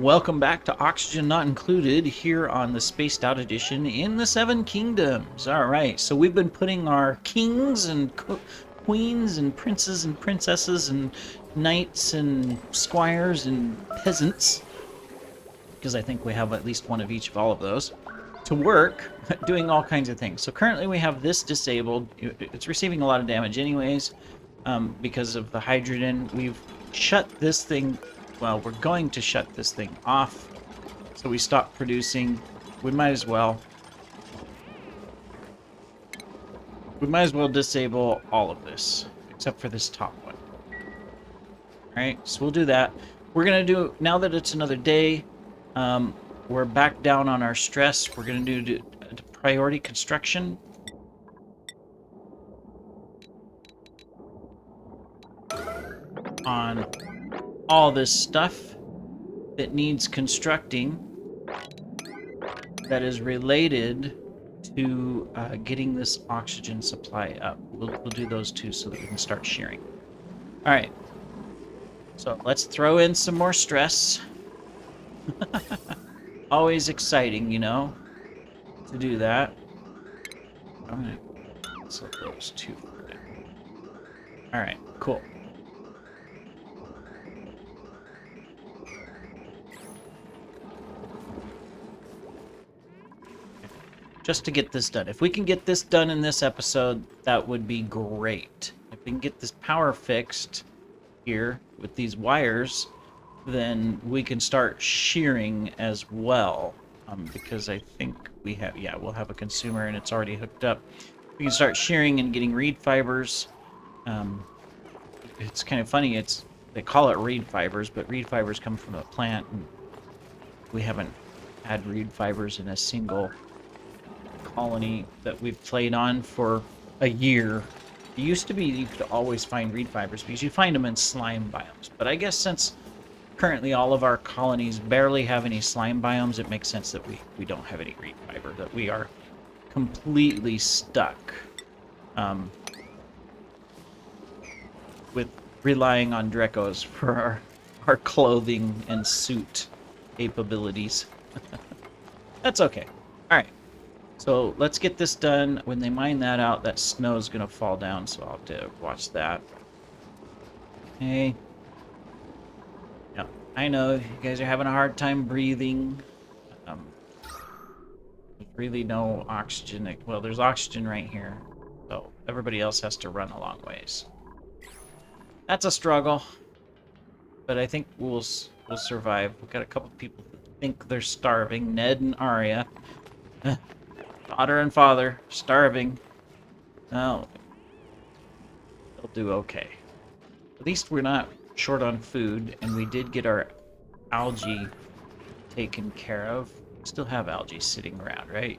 Welcome back to Oxygen Not Included here on the Spaced Out Edition in the Seven Kingdoms. All right, so we've been putting our kings and queens and princes and princesses and knights and squires and peasants, because I think we have at least one of each of all of those, to work doing all kinds of things. So currently we have this disabled. It's receiving a lot of damage anyways because of the hydrogen. We've shut this thing. Well, we're going to shut this thing off. So we stop producing. We might as well. We might as well disable all of this, except for this top one. Alright, so we'll do that. We're going to do, now that it's another day, we're back down on our stress. We're going to do priority construction. On all this stuff that needs constructing that is related to getting this oxygen supply up. We'll do those two so that we can start shearing. All right. So let's throw in some more stress. Always exciting, you know, to do that. I'm going to set those two. All right, cool. Just to get this done. If we can get this done in this episode, that would be great. If we can get this power fixed here with these wires, then we can start shearing as well. Because I think we have, yeah, we'll have a consumer and it's already hooked up. We can start shearing and getting reed fibers. It's kind of funny, they call it reed fibers, but reed fibers come from a plant, and we haven't had reed fibers in a single colony that we've played on for a year. It used to be you could always find reed fibers because you find them in slime biomes. But I guess since currently all of our colonies barely have any slime biomes, it makes sense that we don't have any reed fiber, that we are completely stuck with relying on Drecos for our clothing and suit capabilities. That's okay. All right. So let's get this done. When they mine that out, that snow is going to fall down, so I'll have to watch that. Okay. Yeah, I know you guys are having a hard time breathing. There's really no oxygen. Well, there's oxygen right here, so everybody else has to run a long ways. That's a struggle, but I think we'll survive. We've got a couple people that think they're starving. Ned and Arya. Daughter and father, starving. Oh, they'll do okay. At least we're not short on food, and we did get our algae taken care of. We still have algae sitting around, right?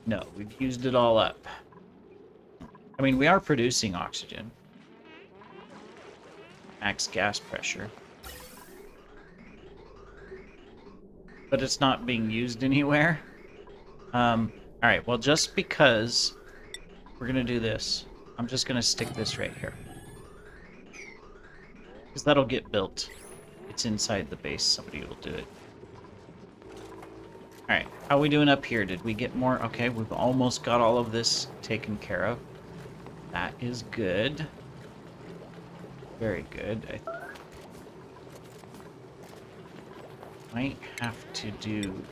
No, we've used it all up. I mean, we are producing oxygen. Max gas pressure. But it's not being used anywhere. Alright, well, just because we're gonna do this, I'm just gonna stick this right here. Because that'll get built. It's inside the base, somebody will do it. Alright, how are we doing up here? Did we get more? Okay, we've almost got all of this taken care of. That is good. Very good. I might have to do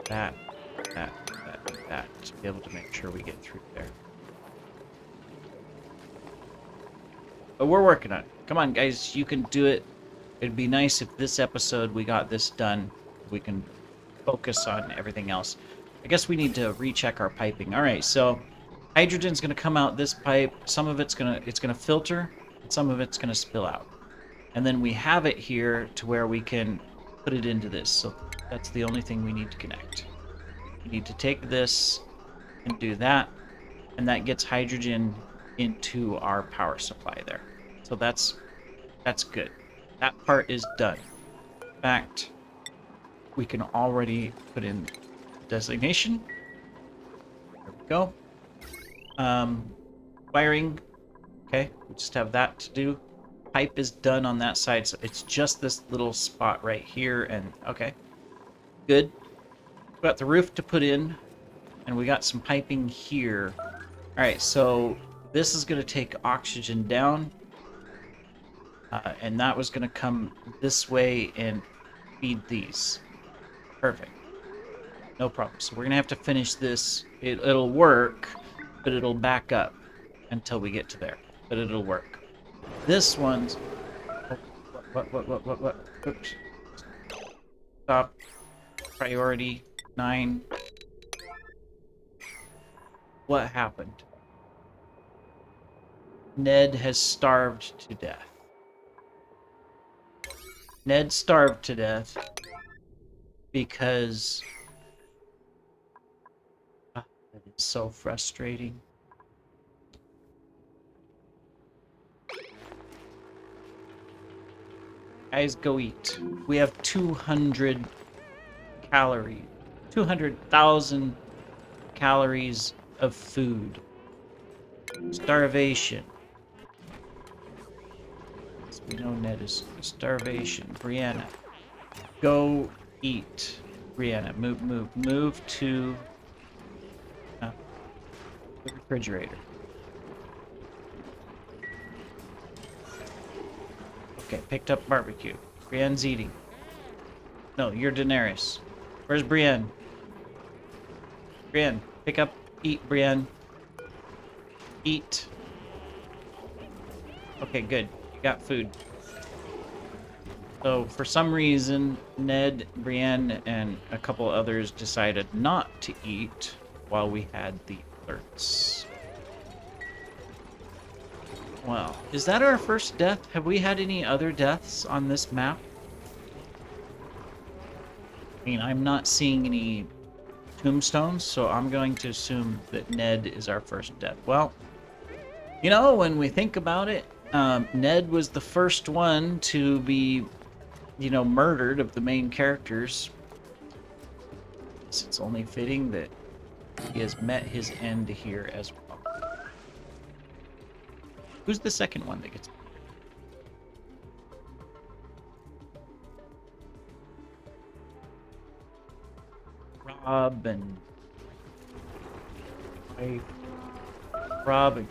that to be able to make sure we get through there. But we're working on it. Come on, guys, you can do it. It'd be nice if this episode we got this done. We can focus on everything else. I guess we need to recheck our piping. All right, so hydrogen's going to come out this pipe. Some of it's going to filter, and some of it's going to spill out. And then we have it here to where we can put it into this. So that's the only thing we need to connect. We need to take this and do that, and that gets hydrogen into our power supply there. So that's good. That part is done. In fact, we can already put in designation. There we go. Wiring. Okay, we just have that to do. pipe is done on that side, so it's just this little spot right here, and okay, good. Got the roof to put in, and we got some piping here. All right, so this is going to take oxygen down, and that was going to come this way and feed these. Perfect. No problem. So we're going to have to finish this. It'll work, but it'll back up until we get to there. But it'll work. This one's... Oh, what? Oops. Stop. Priority 9. What happened? Ned has starved to death. Ned starved to death because... that is so frustrating. Guys, go eat. We have 200 calories. 200,000 calories of food. Starvation. We know Ned is starvation. Brianna, go eat. Brianna, move to the refrigerator. Okay, picked up barbecue. Brienne's eating. No, you're Daenerys. Where's Brienne? Brienne, pick up, eat, Brienne. Eat. Okay, good. You got food. So, for some reason, Ned, Brienne, and a couple others decided not to eat while we had the alerts. Well, is that our first death? Have we had any other deaths on this map? I mean, I'm not seeing any tombstones, so I'm going to assume that Ned is our first death. Well, you know, when we think about it, Ned was the first one to be, you know, murdered of the main characters. So it's only fitting that he has met his end here as well. Who's the second one that gets... Rob and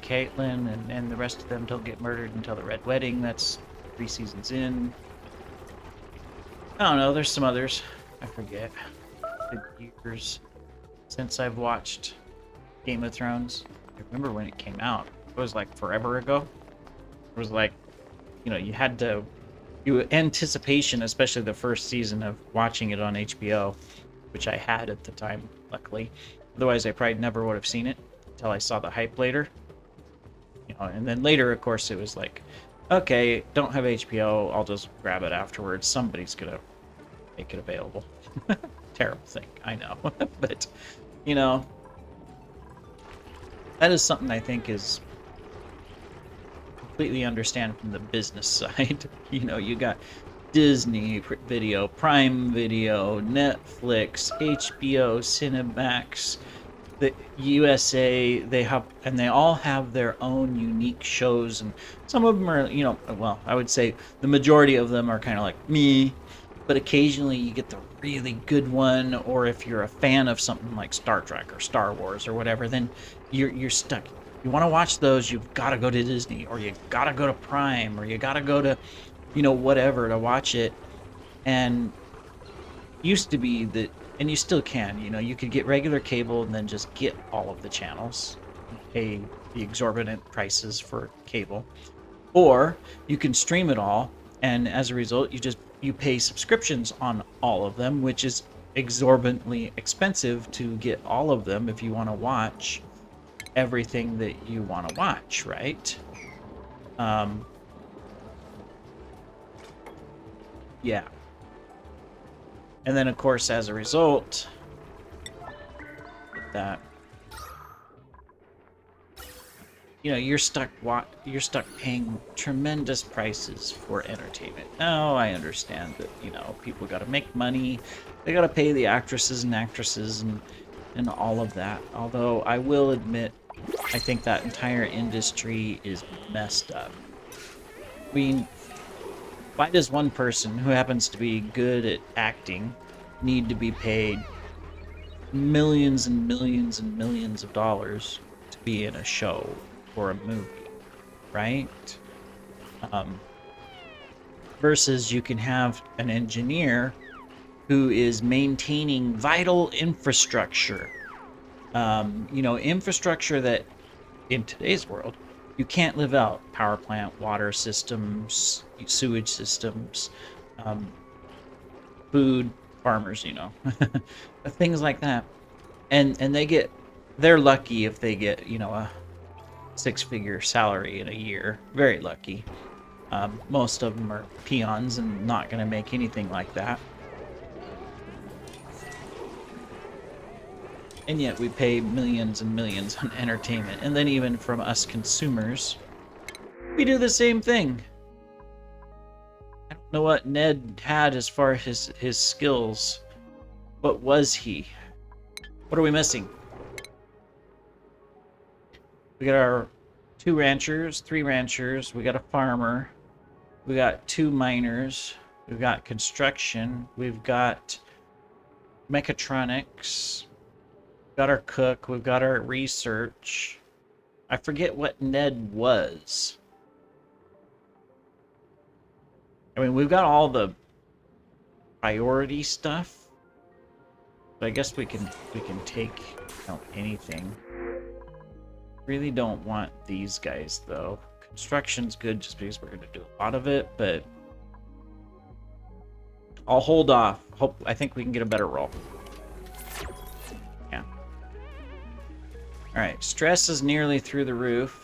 Caitlin, and the rest of them don't get murdered until the Red Wedding. That's 3 seasons in. I don't know, there's some others. I forget. It's been years since I've watched Game of Thrones. I remember when it came out. It was like forever ago. It was like, you know, you had to... anticipation, especially the first season of watching it on HBO, which I had at the time, luckily. Otherwise, I probably never would have seen it until I saw the hype later. You know, and then later, of course, it was like, okay, don't have HBO, I'll just grab it afterwards. Somebody's gonna make it available. Terrible thing, I know. But, you know, that is something I think is completely understand from the business side. You know, you got Disney Video, Prime Video, Netflix, HBO, Cinemax, the USA, they all have their own unique shows, and some of them are, you know, well, I would say the majority of them are kind of like me, but occasionally you get the really good one, or if you're a fan of something like Star Trek or Star Wars or whatever, then you're stuck. You want to watch those, you've got to go to Disney, or you got to go to Prime, or you got to go to, you know, whatever to watch it. And used to be that, and you still can, you know, you could get regular cable and then just get all of the channels, pay the exorbitant prices for cable, or you can stream it all, and as a result you pay subscriptions on all of them, which is exorbitantly expensive to get all of them if you want to watch everything that you want to watch, right? Yeah. And then, of course, as a result, that, you know, you're stuck paying tremendous prices for entertainment. Now, I understand that, you know, people got to make money. They got to pay the actresses and all of that. Although, I will admit, I think that entire industry is messed up. I mean, why does one person who happens to be good at acting need to be paid millions and millions and millions of dollars to be in a show or a movie, right? Um, versus you can have an engineer who is maintaining vital infrastructure. Infrastructure that in today's world you can't live out: power plant, water systems, sewage systems, um, food, farmers, things like that. And they're lucky if they get, a six-figure salary in a year. Very lucky. Most of them are peons and not going to make anything like that. And yet we pay millions and millions on entertainment. And then even from us consumers, we do the same thing. I don't know what Ned had as far as his skills. What was he? What are we missing? We got our 2 ranchers, 3 ranchers. We got a farmer. We got 2 miners. We've got construction. We've got mechatronics. We've got our cook. We've got our research. I forget what Ned was. I mean, we've got all the priority stuff, but I guess we can take anything. Really don't want these guys though. Construction's good just because we're going to do a lot of it, but I'll hold off. I think we can get a better roll. Yeah. All right, stress is nearly through the roof.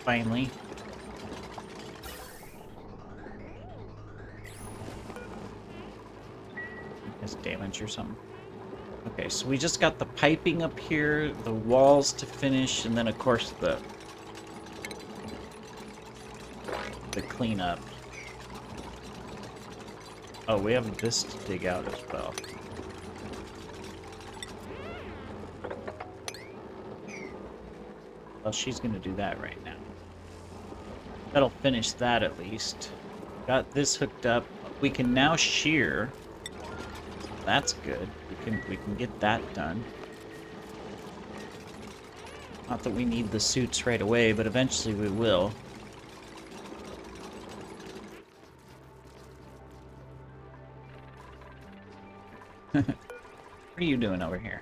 Finally. Has damage or something. Okay, so we just got the piping up here, the walls to finish, and then of course the cleanup. Oh, we have this to dig out as well. Well, she's gonna do that right now. That'll finish that at least. Got this hooked up. We can now shear. That's good. We can get that done. Not that we need the suits right away, but eventually we will. What are you doing over here?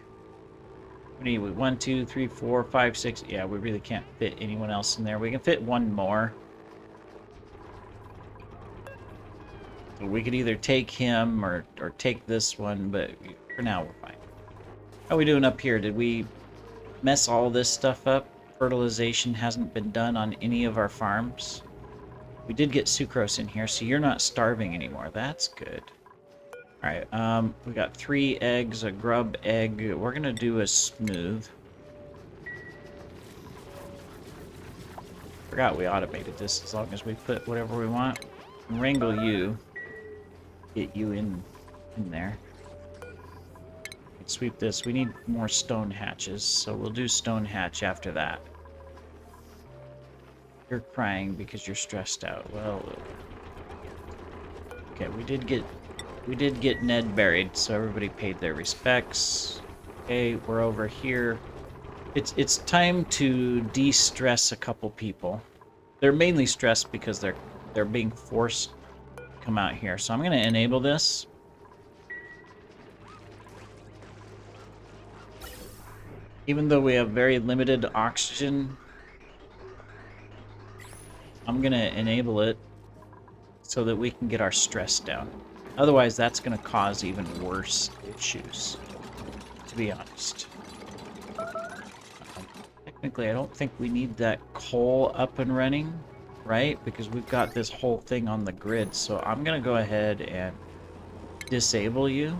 What do you need? 1, 2, 3, 4, 5, 6. Yeah, we really can't fit anyone else in there. We can fit one more. So we could either take him or take this one, but for now we're fine. How are we doing up here? Did we mess all this stuff up? Fertilization hasn't been done on any of our farms. We did get sucrose in here, so you're not starving anymore. That's good. Alright, we got 3 eggs, a grub egg. We're gonna do a smooth. Forgot we automated this as long as we put whatever we want. Wrangle you. Get you in there. Let's sweep this. We need more stone hatches, so we'll do stone hatch after that. You're crying because you're stressed out. Well, okay, we did get Ned buried, so everybody paid their respects. Okay, we're over here. It's time to de-stress a couple people. They're mainly stressed because they're being forced to come out here. So I'm going to enable this. Even though we have very limited oxygen, I'm going to enable it so that we can get our stress down. Otherwise, that's going to cause even worse issues, to be honest. Technically, I don't think we need that coal up and running, right? Because we've got this whole thing on the grid. So I'm going to go ahead and disable you.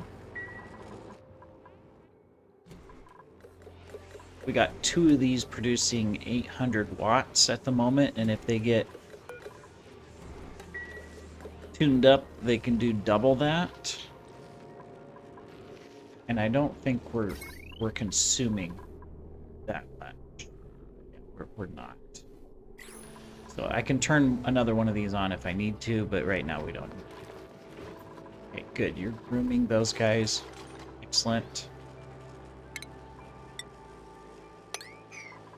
We got 2 of these producing 800 watts at the moment, and if they get tuned up, they can do double that. And I don't think we're consuming that much. Yeah, we're not. So I can turn another one of these on if I need to, but right now we don't. Okay, good. You're grooming those guys. Excellent.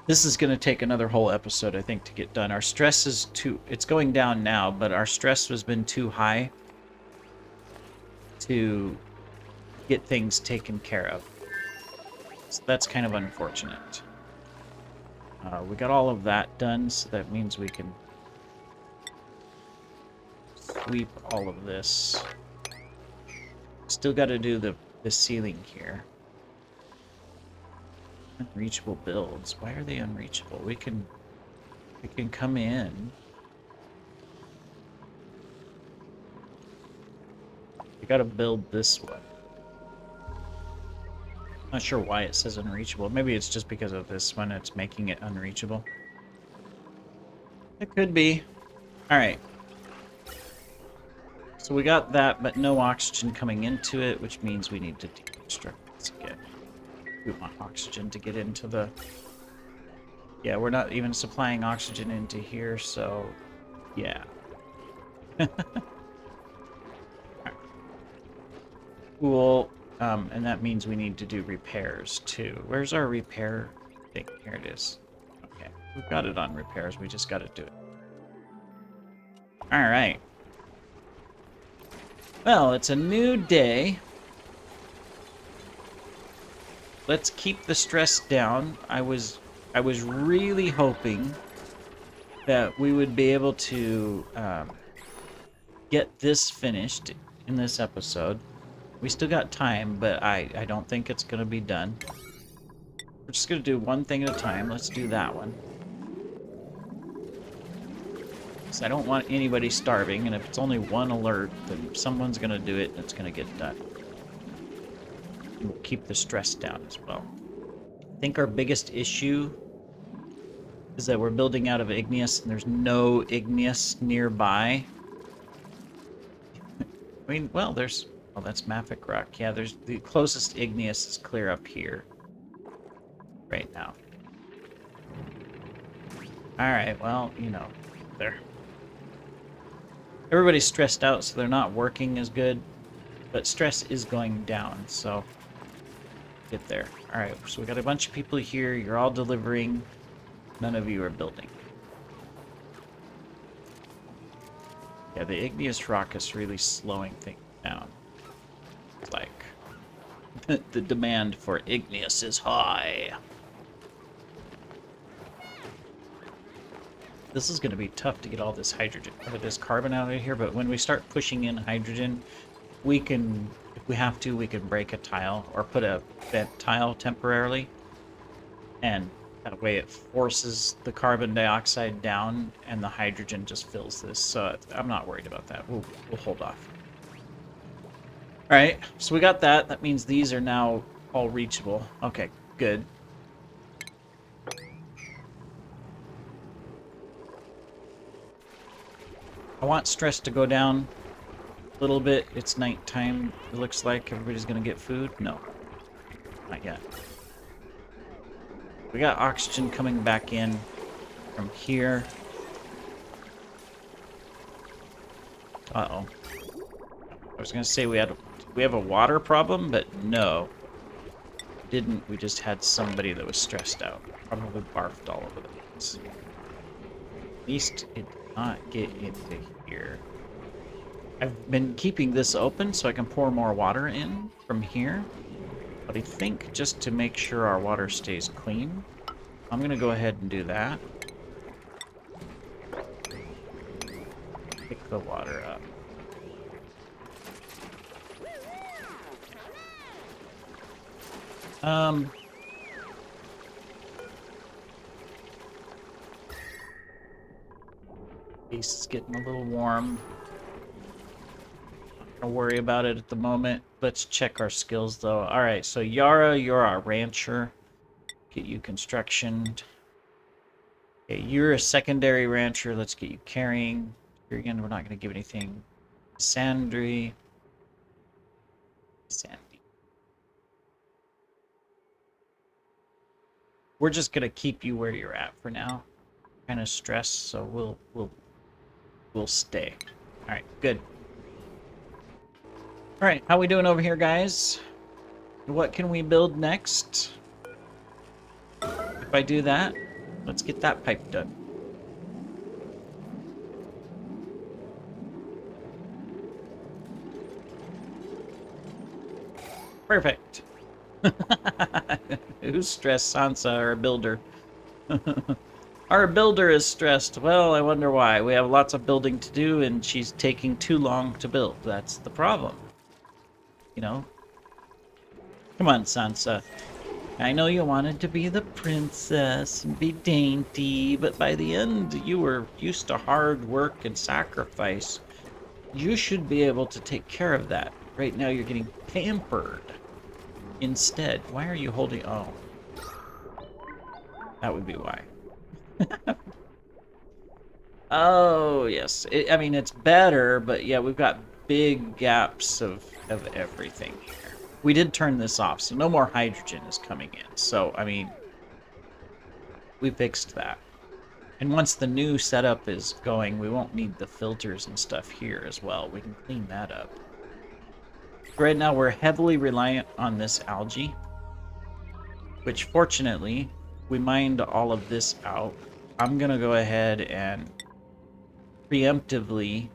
This is going to take another whole episode, I think, to get done. Our stress is it's going down now, but our stress has been too high to get things taken care of. So that's kind of unfortunate. We got all of that done, so that means we can sweep all of this. Still got to do the ceiling here. Unreachable builds. Why are they unreachable? We can come in. We got to build this one. Not sure why it says unreachable. Maybe it's just because of this one. It's making it unreachable. It could be. All right. So we got that, but no oxygen coming into it, which means we need to deconstruct this again. We want oxygen to get into the... Yeah, we're not even supplying oxygen into here, so... Yeah. Cool. And that means we need to do repairs, too. Where's our repair thing? Here it is. Okay. We've got it on repairs. We just got to do it. All right. Well, it's a new day. Let's keep the stress down. I was really hoping that we would be able to get this finished in this episode. We still got time, but I don't think it's going to be done. We're just going to do one thing at a time. Let's do that one. Because I don't want anybody starving, and if it's only one alert, then someone's going to do it, and it's going to get done. And we'll keep the stress down as well. I think our biggest issue is that we're building out of igneous, and there's no igneous nearby. I mean, well, there's... Oh, that's Mafic Rock. Yeah, there's the closest igneous is clear up here. Right now. Alright, well, you know, there. Everybody's stressed out, so they're not working as good. But stress is going down, so... Get there. Alright, so we got a bunch of people here. You're all delivering. None of you are building. Yeah, the igneous rock is really slowing things down. It's like... the demand for igneous is high. This is going to be tough to get all this hydrogen, or this carbon out of here, but when we start pushing in hydrogen, we can, if we have to, we can break a tile or put a vent tile temporarily, and that way it forces the carbon dioxide down and the hydrogen just fills this, so I'm not worried about that. We'll hold off. Alright, so we got that. That means these are now all reachable. Okay, good. I want stress to go down a little bit. It's nighttime. It looks like everybody's gonna get food. No, not yet. We got oxygen coming back in from here. Uh-oh. I was gonna say we have a water problem, but no. Didn't. We just had somebody that was stressed out. Probably barfed all over the place. At least it did not get into here. I've been keeping this open so I can pour more water in from here. But I think just to make sure our water stays clean, I'm going to go ahead and do that. Pick the water up. Base is getting a little warm. Not gonna worry about it at the moment. Let's check our skills though. Alright, so Yara, you're our rancher. Get you construction. Okay, you're a secondary rancher. Let's get you carrying. Here again, we're not gonna give anything. Sandy. We're just gonna keep you where you're at for now. Kind of stressed, so we'll stay. All right, good. All right, how we doing over here, guys? What can we build next? If I do that, let's get that pipe done. Perfect. Who's stressed? Sansa, our builder. Our builder is stressed. Well, I wonder why. We have lots of building to do, and she's taking too long to build. That's the problem. You know? Come on, Sansa. I know you wanted to be the princess and be dainty, but by the end, you were used to hard work and sacrifice. You should be able to take care of that. Right now, you're getting pampered. Instead, why are you holding... Oh. That would be why. Oh, yes. I mean, it's better, but yeah, we've got big gaps of everything here. We did turn this off, so no more hydrogen is coming in. So, I mean, we fixed that. And once the new setup is going, we won't need the filters and stuff here as well. We can clean that up. Right now, we're heavily reliant on this algae, which fortunately, we mined all of this out. I'm going to go ahead and preemptively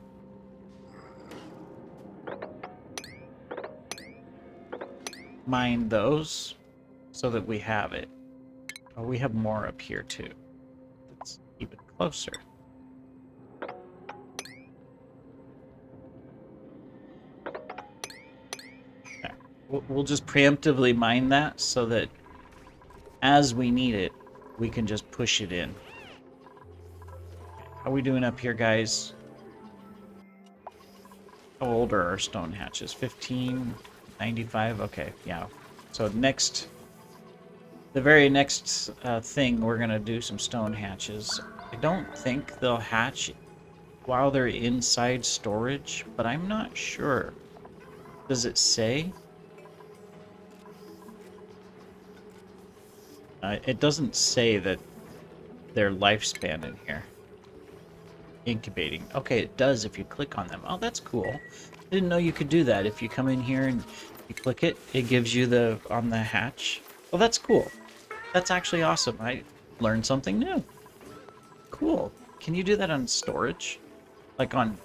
mine those so that we have it. Oh, we have more up here too. It's even closer. Okay. We'll just preemptively mine that so that as we need it, we can just push it in. How are we doing up here, guys? How old are our stone hatches? 1595? Okay, yeah. So next, the very next thing, we're going to do some stone hatches. I don't think they'll hatch while they're inside storage, but I'm not sure. Does it say? It doesn't say that their lifespan in here. Incubating. Okay, it does if you click on them. Oh, that's cool. I didn't know you could do that. If you come in here and you click it, it gives you the on the hatch. Well, that's cool. That's actually awesome. I learned something new. Cool. Can you do that on storage? Like on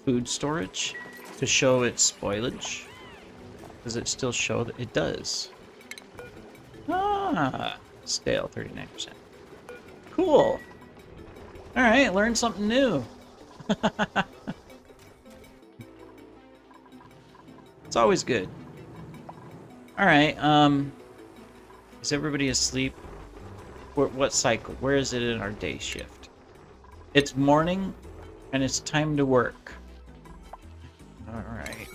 food storage? To show its spoilage? Does it still show that it does? Ah, stale 39%. Cool. All right, learned something new. It's always good. All right, is everybody asleep? What cycle? Where is it in our day shift? It's morning, and it's time to work. All right.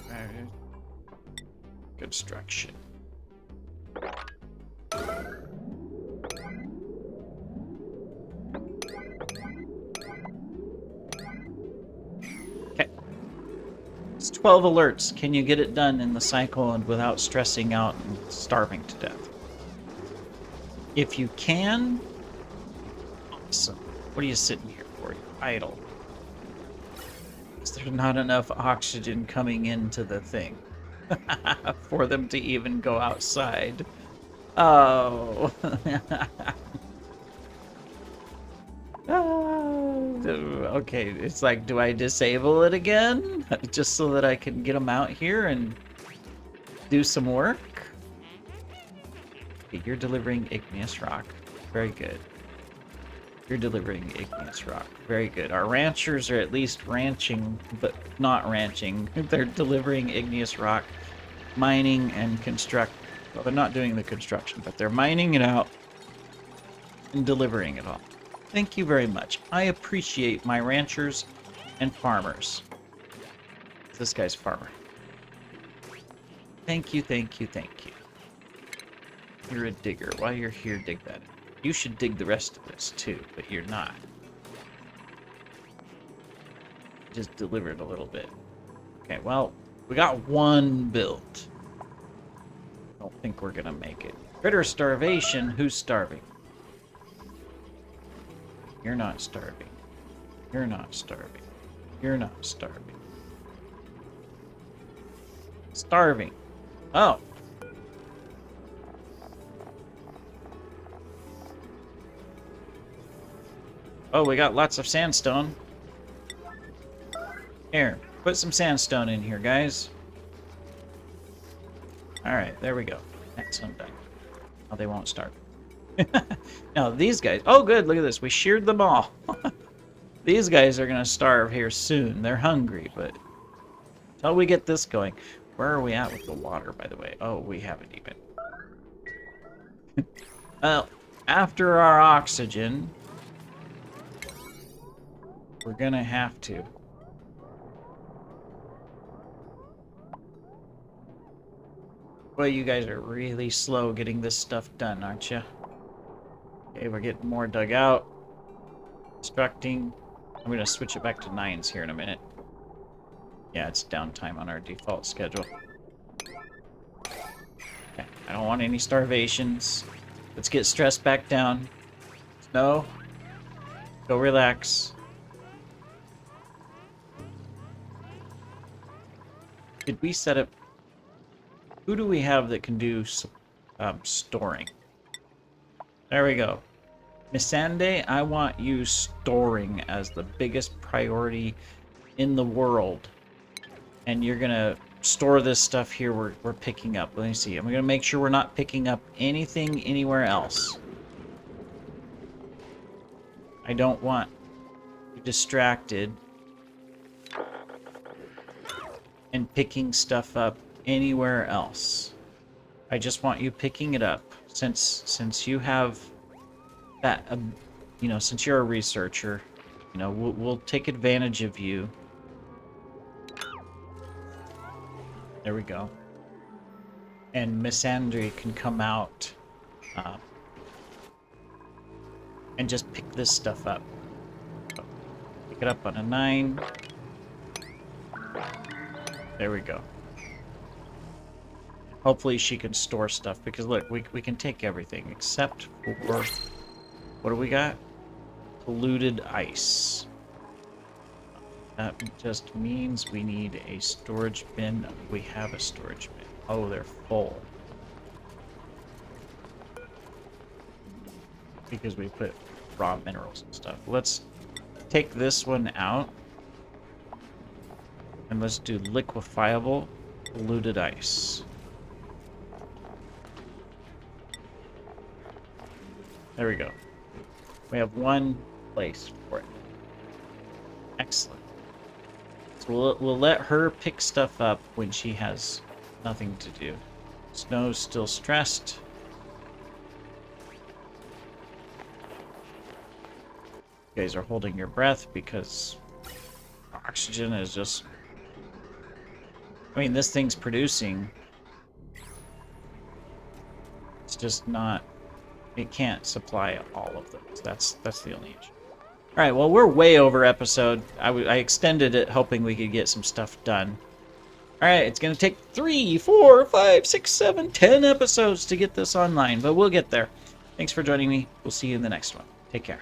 Construction. Okay. It's 12 alerts. Can you get it done in the cycle and without stressing out and starving to death? If you can, awesome. What are you sitting here for? You're idle. Is there not enough oxygen coming into the thing for them to even go outside? Oh. Okay, it's like, do I disable it again? Just so that I can get them out here and do some work? Okay, you're delivering igneous rock. Very good. You're delivering igneous rock. Very good. Our ranchers are at least ranching, but not ranching. They're delivering igneous rock, mining and construct. Well, they're not doing the construction, but they're mining it out and delivering it all. Thank you very much. I appreciate my ranchers and farmers. This guy's farmer. Thank you, thank you, thank you. You're a digger. While you're here, dig that. You should dig the rest of this too, but you're not. Just delivered a little bit. Okay, well, we got one built. Don't think we're gonna make it. Critter starvation. Who's starving? You're not starving. You're not starving. You're not starving. Starving. Oh. Oh, we got lots of sandstone. Here, put some sandstone in here, guys. Alright, there we go. That's undone. Oh, they won't starve. Now, these guys... Oh, good, look at this. We sheared them all. These guys are going to starve here soon. They're hungry, but... Until we get this going... Where are we at with the water, by the way? Oh, we haven't even. Well, after our oxygen... We're going to have to. Well, you guys are really slow getting this stuff done, aren't you? Okay, we're getting more dug out. Constructing. I'm going to switch it back to 9s here in a minute. Yeah, it's downtime on our default schedule. Okay, I don't want any starvations. Let's get stressed back down. Snow, go relax. Did we set up... Who do we have that can do storing? There we go. Missandei, I want you storing as the biggest priority in the world. And you're going to store this stuff here we're picking up. Let me see. I'm going to make sure we're not picking up anything anywhere else. I don't want you distracted and picking stuff up anywhere else. I just want you picking it up since you have that, you know, since you're a researcher, you know, we'll take advantage of you. There we go. And Miss Andre can come out and just pick this stuff up. So, pick it up on a 9. There we go. Hopefully she can store stuff, because look, we can take everything except for... What do we got? Polluted ice. That just means we need a storage bin. We have a storage bin. Oh, they're full. Because we put raw minerals and stuff. Let's take this one out. And let's do liquefiable polluted ice. There we go. We have one place for it. Excellent. So we'll let her pick stuff up when she has nothing to do. Snow's still stressed. You guys are holding your breath because oxygen is just... I mean, this thing's producing. It's just not... It can't supply all of them. So that's the only issue. All right, well, we're way over episode. I extended it hoping we could get some stuff done. All right, it's going to take 3, 4, 5, 6, 7, 10 episodes to get this online, but we'll get there. Thanks for joining me. We'll see you in the next one. Take care.